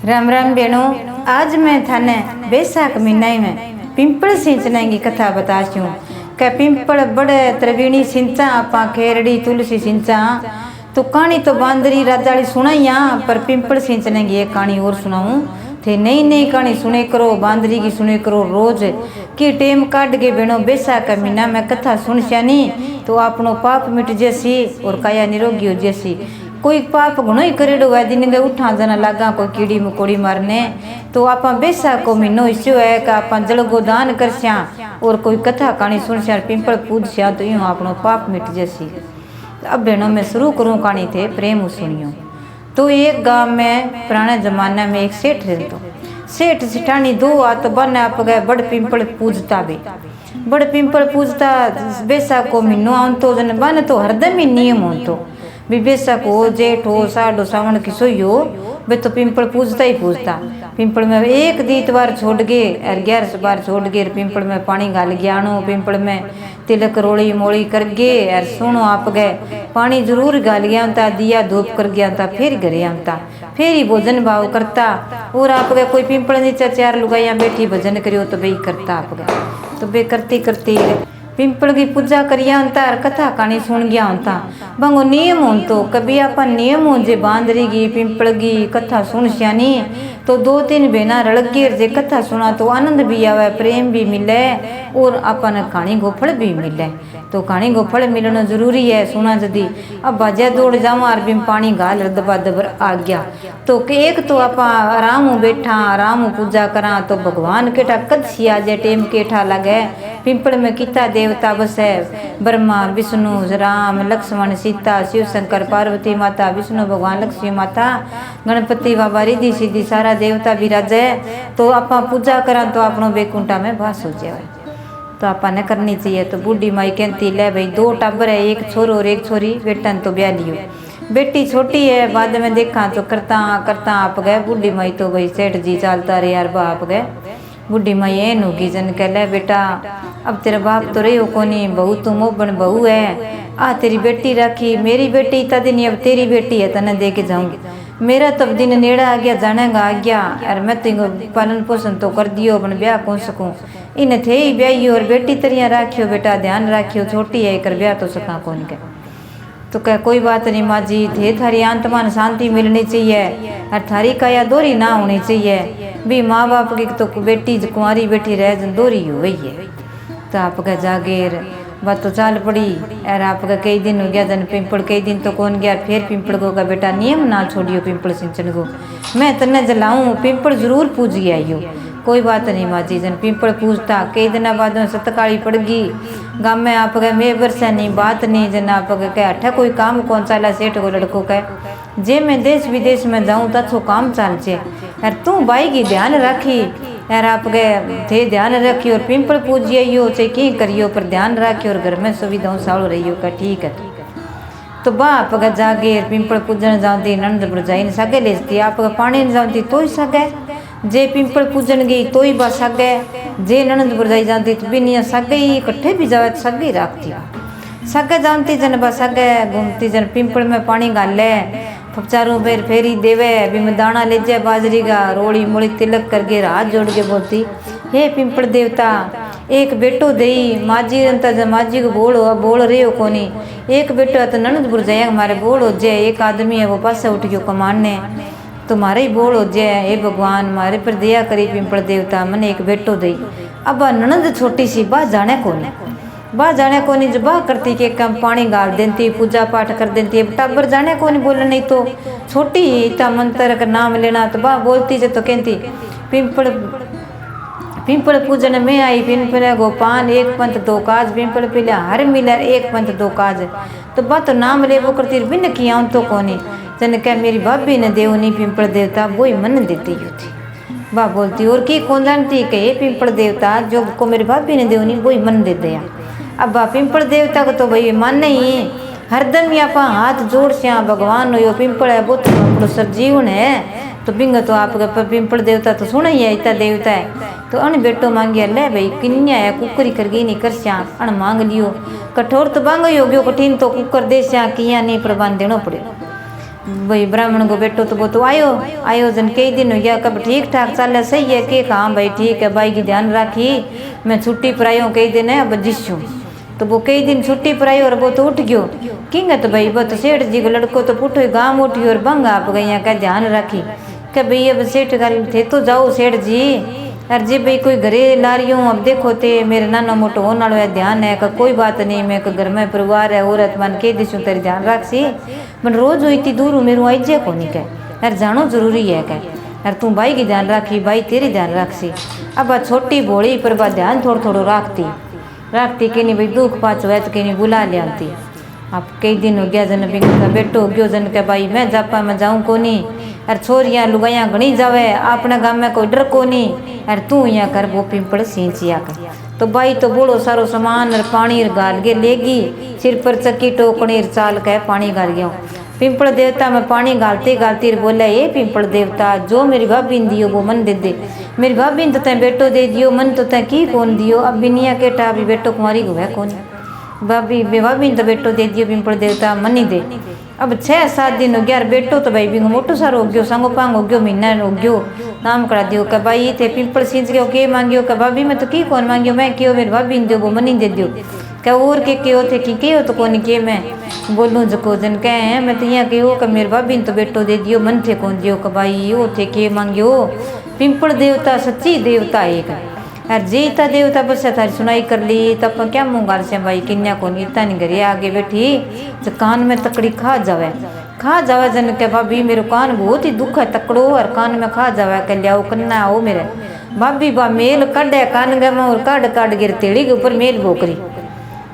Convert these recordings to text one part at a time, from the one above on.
राम राम बेणो। आज मैं थाने बैसाख महीना में पिंपल सिंचने की कथा बताती हूँ। क्या पिंपल बड़े त्रिवेणी सिंचा आपा खेरड़ी तुलसी सिंचा। तो कहानी तो बांदरी राजाली सुनाइया, पर पिंपल सिंचने की एक कहानी और सुनाऊँ थे। नई नई कहानी सुने करो, बांदरी की सुने करो रोज की टेम काट के बेणो। बैसाख महीना में कथा सुन श्यानी तो आपनो पाप मिट जैसी और काया निरोगी हो जैसी। कोई पाप घणो ही करेडो है, दिन के उठा जना लागा कोई कीड़ी मकोड़ी मारने। तो आप बैसाख को महीनो इसो है कि आप जलगो दान कर स्या और कोई कथा कहानी सुन स्या, पिंपल पूज स्या तो यूँ आपनो पाप मिट जैसी। अब बहनों में शुरू करूँ कहानी थे प्रेम सुनियो। तो एक गांव में पुराने जमाने में एक सेठ रहता। सेठ सिठानी दो हाथ बन आप गए बड़ पिंपल पूजता भी। बड़ पिंपल पूजता बैसाख को महीनो आन तो जन बन तो हरदम ही नियम हो। तो बैसाख हो जेठ हो साढ़ हो सावन की सोई हो वे तो पिंपल पूजता ही पूजता। पिंपल में एक दीत बार छोड़ गए और 11 बार छोड़ गए। पिंपल में पानी गाल गयानो, पिंपल में तिलक रोड़ी मोड़ी कर गए और सुनो आप गए पानी जरूर गाल गया था, दिया धूप कर गया था, फिर घरे आता फिर ही भोजन भाव करता। और आप गए कोई पिंपल नीचे 4 लुगाइया बैठी भजन करियो तो वे करता आप गए। तो वे करती करती पिंपल की पूजा करिया होता और कथा कहानी सुन गया होता। बंगो नियम हो तो कभी आप नियम हो जे बांदरी की पिंपल की कथा सुन श्यानी तो 2-3 बहना रड़गे जे कथा सुना तो आनंद भी आवे, प्रेम भी मिले और अपन कहानी को फल भी मिले। तो कहानी को फल मिलना जरूरी है सुना जदी। अब बाजा दौड़ जावा और बिम पानी गाल दबा दबर आ गया तो एक तो आप आराम बैठा आराम पूजा करा तो भगवान केठा कद सिया जे टेम केठा लगे। पिंपल में किता देवता बस है, ब्रह्मा विष्णु राम लक्ष्मण सीता शिव शंकर पार्वती माता विष्णु भगवान लक्ष्मी माता गणपति बाबा रिद्धि सिद्धि सारा देवता विराजे। तो आप पूजा करा तो अपनों बैकुंठा में वास हो जाए। तो आपने करनी चाहिए। तो बूढ़ी माई कहती ले भाई 2 टाबर है, एक छोरो और एक छोरी, बेटन तो ब्याह लियो। बेटी छोटी है बाद में देखा तो करता करता आप गए। बूढ़ी माई तो भाई सेठ जी चालता रहे यार बाप गए। बूढ़ी माई एन होगी जन कह ले बेटा अब तेरा बाप तो रही हो कोनी, बहू तो मोबन बहू है, आ तेरी बेटी रखी, मेरी बेटी इतना दिन अब तेरी बेटी है तने दे के जाऊंगी। मेरा तब दिन नेड़ा आ गया जाने का आ गया और मैं तो पालन पोषण तो कर दियो अपन ब्याह कौन सकूँ। इन थे ही ब्याही और बेटी तरिया राखियो बेटा ध्यान राखियो, छोटी है कर ब्याह तो सका कौन के। तो कह कोई बात नहीं माँ जी, थे थारी आत्मा ने शांति मिलनी चाहिए और थारी काया दोरी ना होनी चाहिए। भी माँ बाप की तो बेटी कुंवारी बेटी रह जन दोरी हो गई है। तो आपका जागेर बात तो चाल पड़ी और आपका कई दिन हो गया जन पिंपल कई दिन तो कौन गया। फिर पिंपल को का बेटा नियम ना छोड़ियो पिंपल सिंचन को, मैं तन्ने जलाऊँ पिंपल जरूर पूज गया आइयो। कोई बात नहीं माँ जी जन पिंपल पूजता। कई दिन बाद में सतकाली पड़ गई गाँव में आप गए मैं वर्षा नहीं बात नहीं जन आप कह अठा कोई काम कौन चाला सेठ को लड़को कह जे मैं देश विदेश में जाऊँ तो अच्छो काम चाल चे यार तू बाई की ध्यान रखी यार आप गए थे ध्यान रखियो और पिंपल पूजियो चाहे कहीं करियो पर ध्यान रखियो और घर में सुविधाओं साड़ो रहियो का ठीक है। तो बाप का जागे पिंपल पूजन जाती नंद बुरजाई ने सगे लेती आपका पानी नहीं जाती तो ही सगे, जे पिंपल पूजन गई तो ही बा सगे, जे ननंद बुरजाई जाती तो बिनिया सगे ही इकट्ठे भी जावे सगे रखती सगे जानती जन बा सगे घूमती जन पिंपल में पानी गाले चारों बेर फेरी देवे भी मैं दाना ले जाए बाजरी का रोड़ी मोड़ी तिलक करके हाथ जोड़ के बोलती हे पिंपल देवता एक बेटो दई माजी अंता माजी को बोल रहे हो कोनी एक बेटो तो ननद बुरजाई हमारे बोल हो जाए। एक आदमी है वो पास उठ गयो कमाने तुम्हारे ही बोल हो जाए। हे भगवान मारे पर दया करी पिंपल देवता मैंने एक बेटो दई। अब ननद छोटी सी बा जाने कोनी बा जाने को नहीं जब करती के कम पानी गाल देती पूजा पाठ कर देती है टाबर जाने को नहीं बोलना नहीं तो छोटी इतना मंत्र का नाम लेना तो बा बोलती है। तो कहती पिंपल पिंपल पूजन में आई पिंपल गोपान एक पंथ 2 काज पिंपल पिला हर मिलर एक पंथ 2 काज। तो बा तो नाम ले वो करती बिन किया तो कोनी जन क्या मेरी भाभी ने देव नहीं पिंपल देवता वो ही मन देती थी। बा बोलती और की कौन जानती कहे पिंपल देवता जो को मेरी भाभी ने देव नहीं वो ही मन दे दिया। अब पिंपल देवता को तो भाई माने ही हरदम ही आप हाथ जोड़ से भगवान हो पिंपल है बहुत बड़ो सजीवन है। तो बिंग तो आपका पिंपल देवता तो सुना ही है इतना देवता है। तो अन बेटो मांगिया ले भाई किन्या है कुकर कर गई नहीं कर श्या अन मांग लियो कठोर तो बांग हो गयो कठिन तो कुकर दे श्या किया नहीं प्रबंध देना पड़े। भाई ब्राह्मण को बेटो तो वो तो आयो जन कई दिन हो गया, कब ठीक ठाक चल सही है के हाँ भाई ठीक है भाई की ध्यान राखी, मैं छुट्टी पर आयो कई दिन है अब जिसू। तो वो कई दिन छुट्टी पर आई और वो तो उठ गयो किंग तो भाई वो तो सेठ जी को लड़को तो पुठो गाँव उठी और बंग आप गई का ध्यान राखी क्या भाई अब सेठ गल थे तो जाओ सेठ जी अरे जी भाई कोई घरे ला रही हूँ अब देखो ते मेरे नाना मोटो होने वाला है ध्यान है का कोई बात नहीं मैं घर में परिवार है औरत मन के दिशू तेरे ध्यान रख सी मन रोज हो इतनी दूर मेरे आई जे को नहीं कह अरे जानो जरूरी है कह अरे तू भाई की ध्यान रखी भाई तेरी ध्यान रख सी अब छोटी भोली पर बा ध्यान थोड़ा थोड़ा रखती कि नहीं भाई दुख पाच वैत के नहीं बुला लियाती। अब कई दिन हो गया जन भी बेटो हो गयो जन के भाई मैं जापा में जाऊँ को नहीं अरे छोरियाँ लुगाइयाँ घनी जावे अपने गाँव में कोई डर को नहीं अरे तू यहाँ कर वो पिंपल सिंचिया कर। तो भाई तो बोलो सारो सामान और पानी गाल के लेगी सिर पर चक्की टोकनी चाल के पानी गाल गया। पिंपल देवता में पानी गालते गालती बोला ये पिंपल देवता जो मेरी भाभी ने दियो वो मन दे दे, मेरी भाभी ने तो तैं बेटो दे दियो मन तो तैं की कौन दियो अब बिनिया केटा अभी बेटो कुमारी को है कौन भाभी ने तो बेटो दे दियो पिंपल देवता मन ही दे। अब 6-7 दिन हो गया बेटो तो भाई बिंगो मोटो सारो हो गयो संगो पांग हो गयो महीना हो गयो नाम करा दियो कि भाई थे पिंपल सींच गयो के मांगियो कि भाभी मैं तो की कौन मांगियो मैं क्यों मेरी भाभी ने दो वो मनी दे दियो क्या और के क्यों थे कि हो तो कौन के मैं बोलूँ जको जन कह मैं तो यहाँ कहो कि मेरी भाभी ने तो बेटो दे दियो मन थे कौन दियो कि भाई वो थे के मांगियो पिंपल देवता सच्ची देवता एक यार जीता देवता बस थारी सुनाई कर ली तब क्या मुँह गाल से भाई किन्या को नीता नहीं घरे आगे बैठी जो कान में तकड़ी खा जावे जन के भाभी मेरे कान बहुत ही दुख है तकड़ो और कान में खा जावे कह लिया कन्ना आओ मेरे भाभी बा मेल कड़े कान गे में और काट गिर तेड़ी के ऊपर मेल बोकरी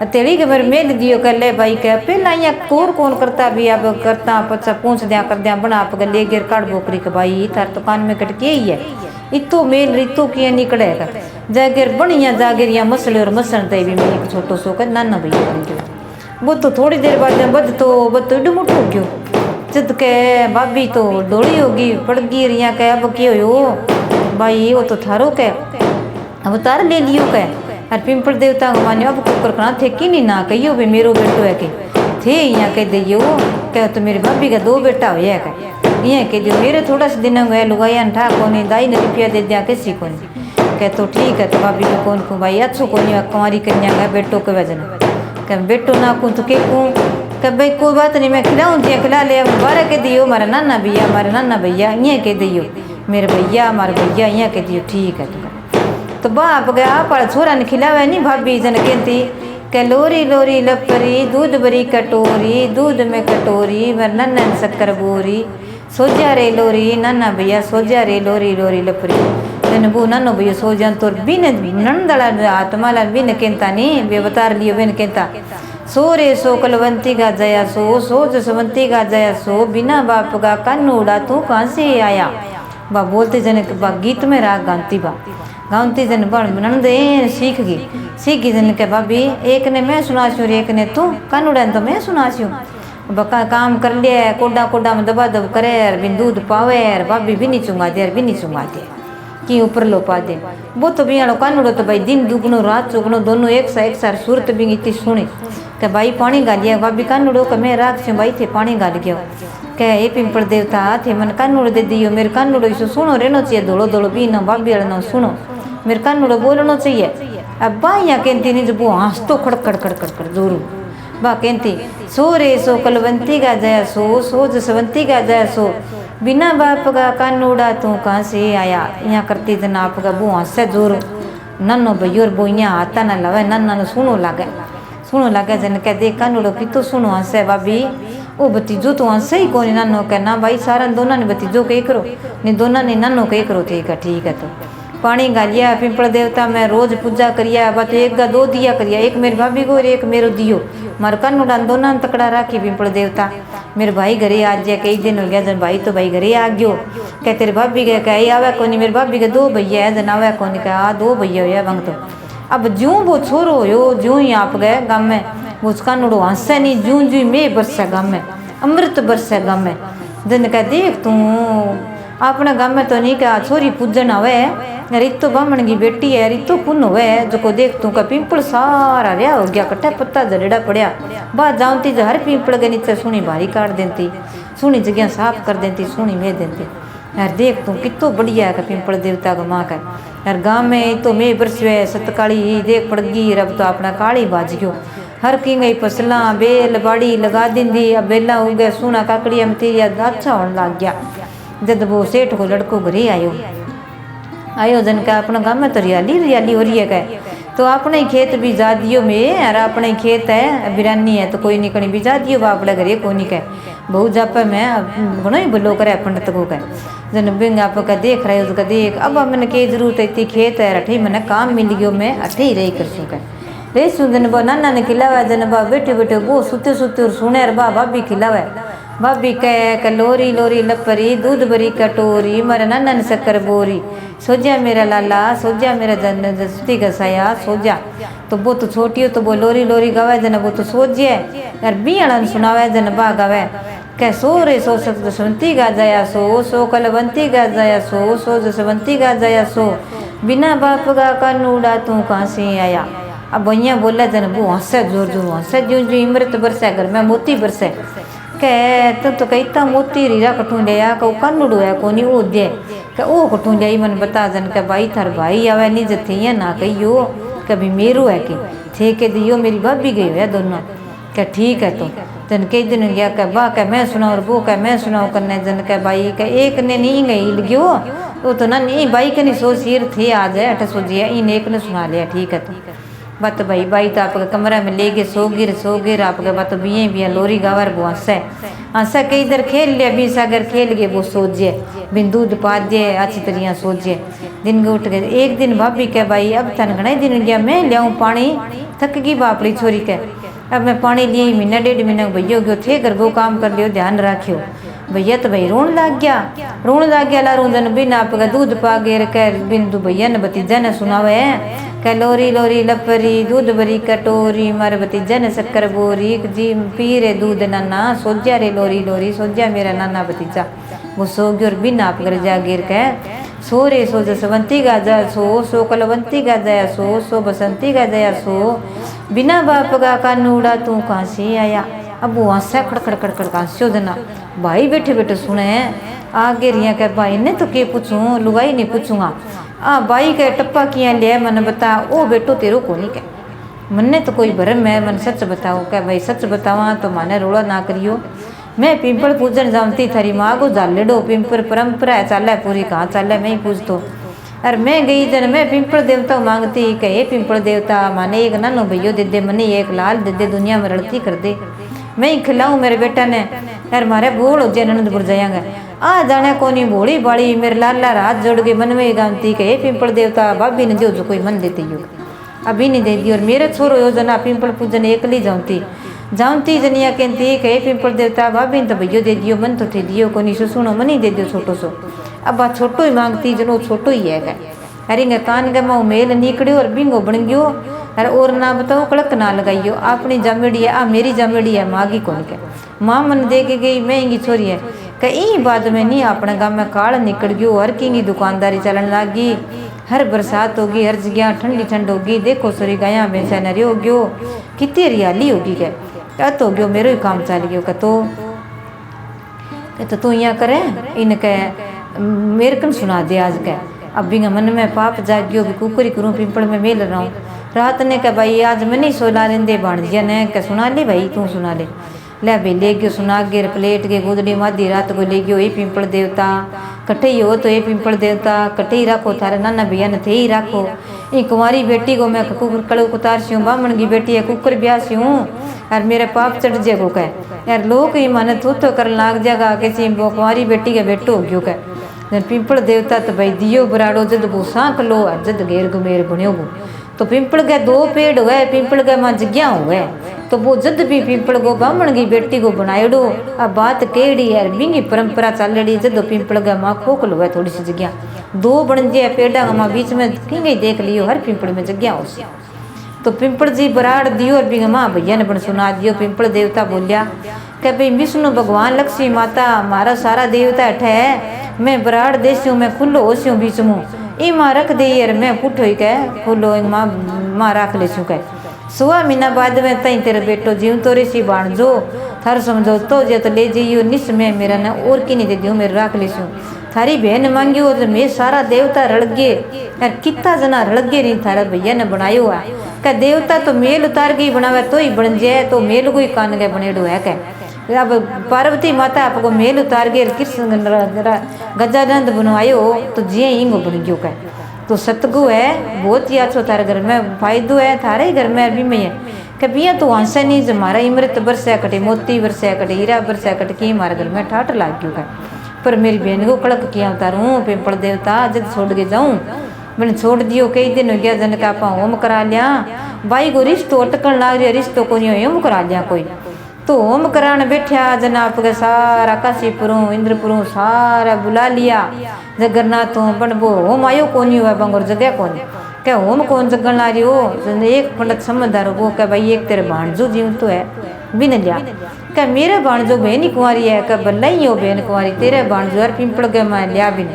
तेड़ी के मेरे मेल दियो कर ले भाई कह पहला यहाँ कौन करता भी अब करता पचा पूछ दिया कर दिया बना आप ले गिर काट बोकरी के भाई तार तो कान में कटके ही है इतो मेल रितो किया निकलेगा जागिर बढ़िया जागिरिया मसले और मसन ते भी मेरे छोटो सो कर नाना भैया बन गयो वो तो थोड़ी देर बाद बद तो इडमुट हो गयो जद के भाभी तो डोली होगी पड़ गई रिया के अब क्यों हो भाई वो तो थारो के अब तार ले लियो के और पिंपल देवता को मान्यो अब कुकर कना थे कि नहीं ना कहियो भाई मेरो बेटो है के थे यहाँ कह दियो क्या तो मेरी भाभी का 2 बेटा हो है यहाँ कह दियो मेरे थोड़ा सा दिन हुए लुगाइया ठा को नहीं दाई ने रुपया दे दिया किसी को नहीं कह तो ठीक है तो भाभी को कौन को भाई अच्छो को नहीं कुमारी कन्या का बेटो के वजन कह बेटो ना को तो के को कह भाई कोई बात नहीं मैं खिलाऊँ दिया खिला ले बारह के दियो हमारा नाना भैया यहाँ कह दियो मेरे भैया हमारे भैया यहाँ कह दियो ठीक है तो बाप गया आप छोरा ने खिलावे नहीं भाभी जन कहती कह लोरी लोरी लपरी दूध भरी कटोरी दूध में कटोरी वर नन्न शक्कर बोरी सोजा रे लोरी नाना भैया सोजा रे लोरी लोरी लपरी जन वो नानो भैया सो जान तो बिन नंदड़ा आत्माला बिन कहता नहीं वे बता लियो बिन कहता सो रे सो कलवंती का जया सो जसवंती का जया सो बिना बाप का कानूड़ा तू कहाँ से आया बा बोलते जन बा गीत में राग गाँती जन बड़ नंदे सीख गई जन के भाभी एक ने मैं सुनाशू रे एक ने तू कानूड़ा तो मैं सुनाशू बका काम कर लिया कोडा में दबा दब करे यार बिन दूध पावे यार भाभी भी नहीं चुंगा दे यार भी नहीं चुंगा दे कि ऊपर लो पा दे वो तो भी आड़ो कानूड़ो तो भाई दिन दुगनो रात चुगनो दोनों एक सार सूरत भी इतनी सुनी कि भाई पानी गालिया भाभी कानूड़ो का मैं रात से भाई थे पानी गाल गया कह ये पिंपल देवता थे मन कानूड़ दे दियो मेरे कानूड़ो इसे सुनो रहना चाहिए धोलो धोलो भी ना भाभी अड़ ना सुनो मेरे कानूड़ो बोलना चाहिए अब बा यहाँ कहती नहीं जब वो हंस तो खड़खड़ जोरू बा कहती सो रे सो कलवंती का जया सो जसवंती का जया सो बिना बाप का कानूड़ा तू कहाँ से आया यहाँ करती जन आपका वो हंसे जोर नन्नो भैया वो यहाँ आता ना लवे नन्ना सुनो लागे जन कह दे कानूड़ो की तो सुनो हंसे भाभी वो भतीजो तो हंसे ही कौन नन्नो कह ना भाई सारा दोनों ने भतीजो कही करो नहीं दोनों ने नन्नो कही करो ठीक है तो पानी गालिया पिंपल देवता में रोज पूजा करिया बात एक गा 2 दिया करिया एक मेरी भाभी को और एक मेरो दियो मार कानूड़ा दोनों तकड़ा राखी पिंपल देवता मेरे भाई घरे आ जाए कई दिन हो गया जन भाई तो भाई घरे आ गयो क्या तेरे भाभी के कह आवे कोनी मेरे भाभी के 2 भैया है जन आवे कोनी कहा 2 भैया हो बंग तो अब जूं वो छोरो हो जूं ही आप गए गाँव में वो कानूड़ो हंसे नहीं जूं मैं बरसे गाँव में अमृत बरसे गाँव में जन कह देख तू अपने गाँव में तो नहीं कहा छोरी पूजन आवे रितो बामण की बेटी है रितो पुन हुए जो को देख तू का पिंपल सारा रिया हो गया कट्ठा पत्ता जड़ेड़ा पड़िया बात जाऊँती जो हर पिंपल के नीचे सुनी भारी काट देती सोनी जगह साफ कर देती, सोनी में देती। यार देख तू कितो बढ़िया है पिंपल देवता का माँ का। यार गाँव में तो मैं बरसवे सतकाली देख पड़ गई, अब तो अपना काली बाज गयो। हर की गई फसला बेल बाड़ी लगा दी, अब बेला हो गया सोना काकड़िया में तेरी अच्छा होने लग गया। जब वो सेठ को लड़को घरे आयो जन का अपना गाँव में तो रियाली हो रही है कह, तो अपने ही खेत भी जा दियो में, और अपने ही खेत है बिरानी है तो कोई नहीं कहीं भी जा दियो बापड़े घरे को नहीं कह। बहु जापे मैं घणो ही भलो करे पंडित को कह, जन बिंग आप का देख रहे हो देख, अब मैंने के जरूरत है इतनी खेत है अठे मैंने काम मिल गयो, मैं अठे ही रही कर सू कह रे सू। जन बा नाना ने खिलावा, जन बा बैठे बैठे वो सुते सुते और सुने बा भाभी खिलावे। भाभी कह लोरी लोरी लपरी दूध भरी कटोरी, मारे नाना ने शक्कर बोरी, सो जा मेरा लाला सो जा मेरा जन जस्ती घसाया सो जा। तो वो तो छोटी हो तो वो लोरी लोरी गावे, जन वो तो सो जे यार बियाणन सुनावे, जन बा गावे कह सो रे सो जसवंती गा जाया सो कलवंती गा जाया सो जसवंती गा जाया सो, बिना बाप गा कानूड़ा तू कहाँ से आया। अब भैया बोला जन वो हंसे जोर जोर हंसे जो इमरत बरसे घर में मोती बरसे कह तुम तो कहता मोती रीरा कटूं लिया कौ कानूड़ो है कोनी वो दे कह ओ कटूं लिया मन बता जन के भाई थार भाई आवे नहीं जथे या ना कहियो कभी मेरो है कि थे के दियो मेरी भाभी गई है दोनों क्या ठीक है। तो जन कई दिन गया कह वाह कह मैं सुनाओ और वो कह मैं सुनाओ करने जन के भाई कह एक ने नहीं गई लगियो वो तो ना नहीं भाई के नहीं सो सिर थे आ जाए अठ सो जिया इन एक ने सुना लिया ठीक है। तो बात भाई तो आपके कमरे में ले गए सो गिर आपके बात बिया लोरी गावर वो हंसा कई इधर खेल लिया बीस अगर खेल गए वो सोचे बिन दूध पा दे अच्छी तरह सोचे। दिन उठ गए एक दिन भाभी कह भाई अब तन घना दिन गया मैं लियाऊँ पानी थक गई बापड़ी छोरी कह, अब मैं पानी लिए महीना 1.5 महीना भैया गयो थे घर वो काम कर लियो ध्यान रखियो। भैया तो भाई रोन लग गया लारू जन बिन आपका दूध पा गे कह बिंदु भैया ने भतीजा ने सुनावे कह लोरी लोरी लपरी दूध भरी कटोरी, मारे भतीजा ने शक्कर बोरी जी पी रे दूध नाना सो जा रे लोरी लोरी सो जा मेरा नाना भतीजा। वो सो गयो और बिन आप घर जा गिर कह सो रे सो जसवंती गा जा सो कलवंती गा जाया सो बसंती गा जाया सो, बिना बाप का कानूड़ा तू कहाँ से आया। अब वो हंसा खड़खड़ खड़खड़ हंसो जना भाई बैठे बैठे सुने आगे रिया कह भाई ने तो के पूछूं लुगाई नहीं पूछूंगा भाई कह टप्पा किया लिया मन बता ओ बेटो तेरो को नहीं कह मन्ने तो कोई भरम है मन सच बताओ कह भाई सच बतावा तो माने रोड़ा ना करियो। मैं पिंपल पूजन जामती थारी माँ को जालेडो पिंपल परंपरा है चाले पूरी कहाँ चाले मैं ही पूछ तो अरे मैं गई जन मैं पिंपल देवता मांगती कहे पिंपल देवता माने एक नानो भैयो दे दे मने एक लाल दे दे दुनिया में रड़ती कर दे मैं ही खिलाऊं मेरे बेटा ने यार मारे बोल हो जाए नंदपुर जाएंगे आ जाने कोनी भोली बाड़ी मेरे लाला रात जोड़ के मन में गांती कहे पिंपल देवता भाभी ने जो कोई मन देती हो अभी नहीं दे दी और मेरे छोरो योजना पिंपल पूजन एकली जाऊंती जनिया कहती कहे पिंपल देवता भाभी ने तो भैया दे दियो मन तो थे दियो कोनी सुनो मन ही दे दियो छोटो सो अब आ छोटो ही मांगती जनो छोटो ही है अरे कान के माँ मेल निकड़ियो और बिंगो बन गयो अरे और ना बताओ कड़क ना लगाइयो अपनी जमेड़ी है मेरी जमेड़ी है मागी कौन के माँ मन दे के गई महंगी छोरी है कहीं बाद में नहीं अपने गाँव में काल निकल गयो हर की दुकानदारी चलन लगी हर बरसात होगी हर जगह ठंडी ठंड होगी देखो सॉरी गाया भैंसा नरे हो गयो कितनी हरियाली होगी क्या तो हो गयो मेरो ही काम चल गयो तो तू यहाँ करे इनके मेरे कन सुना दे आज के अब भी मन में पाप जागियो भी कुकरी करूँ पिंपल में मेल रहा हूँ रात ने कह भाई आज मैं नहीं सोला लेंदे भाणजिया ने कह सुना ले भाई तू सुना ले भाई ले गयो सुना गे प्लेट के गुदड़ी माधी रात को ले गयो ये पिंपल देवता कटे ही हो तो ये पिंपल देवता कटे ही रखो थारे नाना भैया ने थे ही रखो ये कुंवारी बेटी को मैं कुकर कड़ू उतार सी हूँ बामण की बेटी है कुकर ब्याह सी हूँ यार मेरे पाप चढ़ जाए को कह यार लोग ही माने थो कर लाग जाएगा किसी कुंवारी बेटी के बेटो हो गयो कह पिंपल देवता तो भाई दियो बराड़ो जद वो सांक लो जद घेर गुमेर बुनियो वो तो पिंपल के 2 पेड़ हुए पिंपल के माँ जग्या हुए तो वो जद भी पिंपल को बामण की बेटी को बनाएड़ो अब बात केड़ी है बिंगी परंपरा चल रही जद पिंपल के माँ खोखल हुआ थोड़ी सी जगह 2 बन जाए पेड़ा का माँ बीच में कहीं देख लियो हर पिंपल में जग्या हो तो पिंपल जी बराड़ दियो और बिंग माँ भैया ने बन सुना दियो। पिंपल देवता बोलिया कि भाई विष्णु भगवान लक्ष्मी माता हमारा सारा देवता अठे है मैं बराड़ देसी मैं खुलो हो सी बीच मुँह ई माँ रख दे यार मैं पुठो ही कह खुलो माँ रख ले छू कह 6 महीना बाद में तई तेरे बेटो जीव तो ऋषि बाण जो थार समझो तो जे तो ले जाइयो निस में मेरा ना और की नहीं दे दियो मेरे राख लेसू थारी बहन मांगियो तो मैं सारा देवता रड़ गए यार कितना जना रड़ गए नहीं थारा भैया ने बनायो है क्या देवता तो मेल उतार के बनावे तो ही बन जाए तो मेल को ही कान के बनेड़ो है क्या अब पार्वती माता आपको मेल उतार के कृष्ण गजानंद बनवायो तो जिये इंगो बन गयो क्या तो सतगु है बहुत ही अच्छो थारे घर में फायदो है थारे ही घर में अभी में है कि भैया तो हंसा नहीं जो हमारा इमृत बरसा कटे मोती बरसा कटे हीरा बरसा कटे कि हमारे घर में ठाठ लाग गयो है पर मेरी बहन को कड़क किया उतारूँ पिंपल देवता जब छोड़ के जाऊँ मैंने छोड़ दियो कई दिन हो गया जन का आप होम करा लिया भाई को रिश्तो अटकन लाग रहा रिश्तो को नहीं होम करा लिया कोई तो होम कराने बैठा जन आपके सारा काशीपुरों इंद्रपुरों सारा बुला लिया जगन्नाथों बनबो होम आयो कौन हुआ बंगोर जगह कौन क्या होम कौन जगन ला रही हो एक पंडित समझदार वो क्या भाई एक तेरे भाणजो जीव तो है बिन लिया क्या मेरे भाणजो बहनी कुंवारी है क्या बल्ला ही हो बहन कुंवारी तेरे भाणजो यार पिंपल के मैं लिया बिन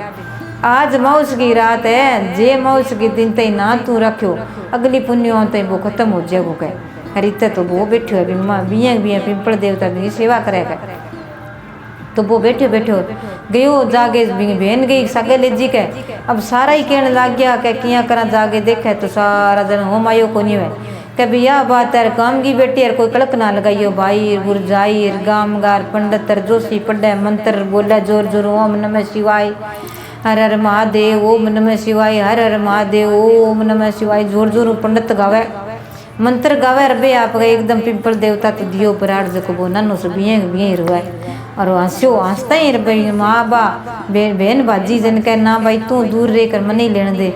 आज मौस की रात है जे मौस के दिन तई ना तू रखो अगली पुण्यों तई वो खत्म हो जाएगो कह हरीते तो वो बैठो है बिया बिया पिंपल देवता भी सेवा करेगा तो वो बैठो बैठो गयो जागे बहन गई सगे ले जी के अब सारा ही कहने लग गया क्या किया करा जागे देखे तो सारा दिन होम आयो को नहीं है क्या भैया बात यार काम की बेटी यार कोई कड़क ना लगाइयो भाई बुरजाई गामगार पंडित जोशी पढ़े मंत्र बोला जोर जोर ओम नमः शिवाय हर हर महादेव ओम नमः शिवाय हर हर महादेव ओम नमः शिवाय जोर जोर पंडित गावे मंत्र गावे रबे आप एकदम पिंपल देवता तो दियो बराड़ जको वो नन्नो से बिये बिये रुआ और हंसो हंसता ही भाई माँ बा बहन बाजी जन कह ना भाई तू दूर रह कर मन ही लेने दे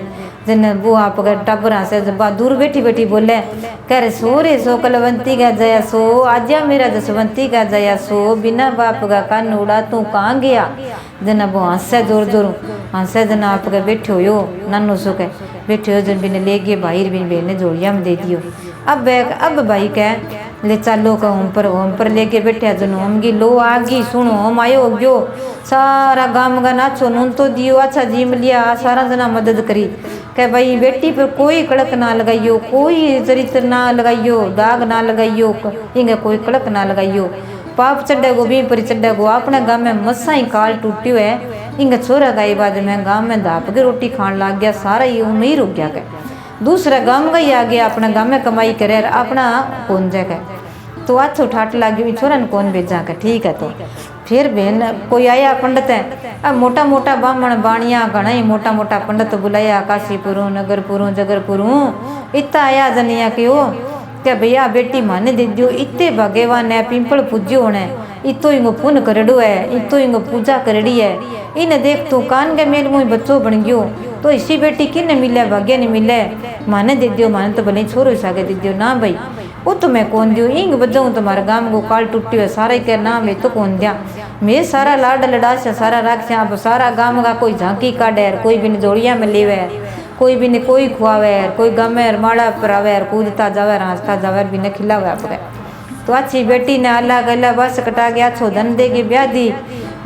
जन वो आप टबर हंसे जब दूर बैठी बैठी बोले कह रहे सो रे सो कलवंती का जया सो आजा मेरा जसवंती का जया सो बिना बाप का कान उड़ा तू कहाँ गया जन वो हंसे जोर जोर हंसे जन आप बैठे हो नन्नो सो के बैठे हो जन बिन ले गए भाई बिन बहन ने जोड़िया में दे दियो अब भाई कह ले चालो का होम पर लेके बैठे जन होम की लो आगी सुनो होम आयो गयो सारा गाम का नाचो नून तो दियो अच्छा जीम लिया सारा जना मदद करी कह भाई बेटी पर कोई कड़क ना लगाइयो कोई चरित्र ना लगाइयो दाग ना लगाइयो इंगे कोई कड़क ना लगाइयो पाप चढ़ेगो भी पर चढ़ेगो अपने गाँव में मसा ही काल टूटियो है इंगे छोरा गाई बाद में गाँव में दाप के रोटी खान लग गया सारा ये उमें ही रुक गया दूसरा गाँव का ही आ गया अपना गाँव में कमाई करे अपना कौन जगह तो अच्छो ठाट लगी छोरा ने कौन भेजा कर ठीक है तो फिर बहन कोई आया पंडित है अब मोटा मोटा ब्राह्मण बाणिया घना ही मोटा मोटा पंडित बुलाया काशीपुरों नगरपुरों जगरपुरों इतना आया जनिया क्यों क्या भैया बेटी माने दे दियो इतने भगवान है पिंपल पूज्यो होने इतो इंगो पुण्य करड़ो है इतो इंगो पूजा करड़ी है इन्हें देख तू कान के मेल मुँह बच्चों बन गयो तो इसी बेटी किन्ने मिले भाग्य नहीं मिले माने दे दियो माने तो भले छोरो सागे दे दियो ना भाई वो तो मैं कौन दियो इंग बजाऊँ तुम्हारा गाँव को काल टूटी है सारा के नाम है तो कौन दिया मैं सारा लाड लड़ा से सारा राख अब सारा गाँव का कोई झांकी काटे कोई भी जोड़िया में लेवे कोई भी ने कोई खुआवे कोई गमे माड़ा परावे कूदता जावे हंसता जावे भी ने खिलावे आप तो अच्छी बेटी ने अलग अलग बस कटा के अच्छो धन देगी ब्याह दी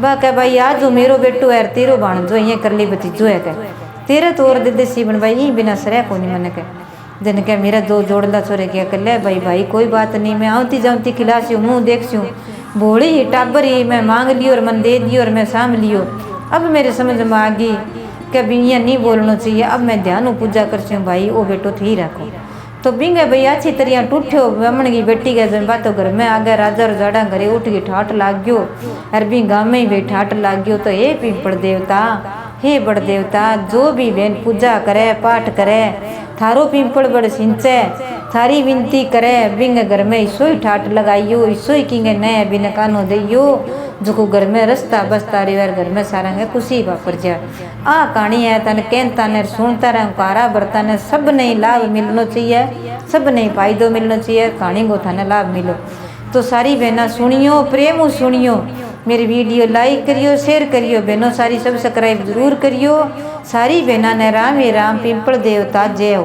बा कह भाई आज मेरो बेटो है तेरो भाणजो ये कर ली भतीजो है कह तेरे तो और दे सीबन भाई यही बिना सर को नहीं मन कह जन क्या मेरा दो जोड़ला छोरे क्या कर ले भाई भाई कोई बात नहीं मैं आती जाऊँती खिलासी मुँह देखसी भोड़ी ही टाबर ही मैं मांग लियो और मन दे दियो और मैं साम लियो अब मेरे समझ में आ गई कि अभी यहाँ नहीं बोलना चाहिए अब मैं ध्यान पूजा करती हूँ भाई वो बेटो थी रखो तो बिंगे भैया अच्छी तरह टूठो ब्राह्मण की बेटी के जन बातों घर में आ गया राजा रजाड़ा घरे उठ गई ठाट लाग गयो अरबी गाँव में ही भी ठाट लाग गयो तो हे पिंपल देवता हे बड़ देवता जो भी बहन पूजा करे पाठ करे थारो पिंपल बड़ सिंचे थारी विनती करे बिंग घर में इसो ही ठाट लगाइयो इसो ही किंगे नए बिन कानो दियो जो घर में रस्ता बसता रिवर घर में सारा खुशी वापर जा आ कहानी है तन कहता ने सुनता रह कारा बरता ने सब नहीं लाभ मिलना चाहिए सब नहीं फायदो मिलना चाहिए कहानी को थाने लाभ मिलो तो सारी बहना सुनियो प्रेम सुनियो मेरी वीडियो लाइक करियो शेयर करियो बहनों सारी सब्सक्राइब जरूर करियो सारी बहना ने राम पिंपल देवता जय हो।